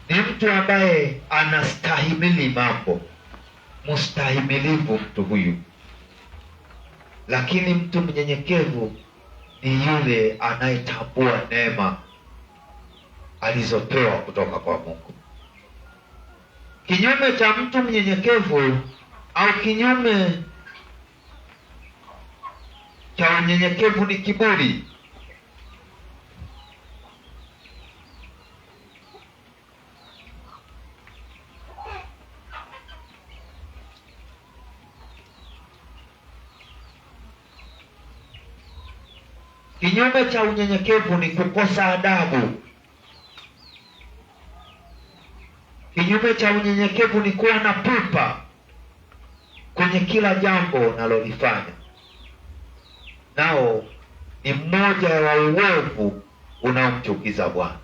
ni mtu ambaye anastahimili mambo, mustahimilivu mtu huyu. Lakini mtu mnyenyekevu ni yule anayetambua neema alizopewa kutoka kwa Mungu. Kinyume cha mtu mnyenyekevu au kinyume cha unyenyekevu ni kiburi. Kinyume cha unyenyekevu ni kukosa adabu. Kinyume cha unyenyekevu ni kuwa na pupa kwenye kila jambo unalolifanya. Nao ni mmoja wa uovu unaomchukiza Bwana.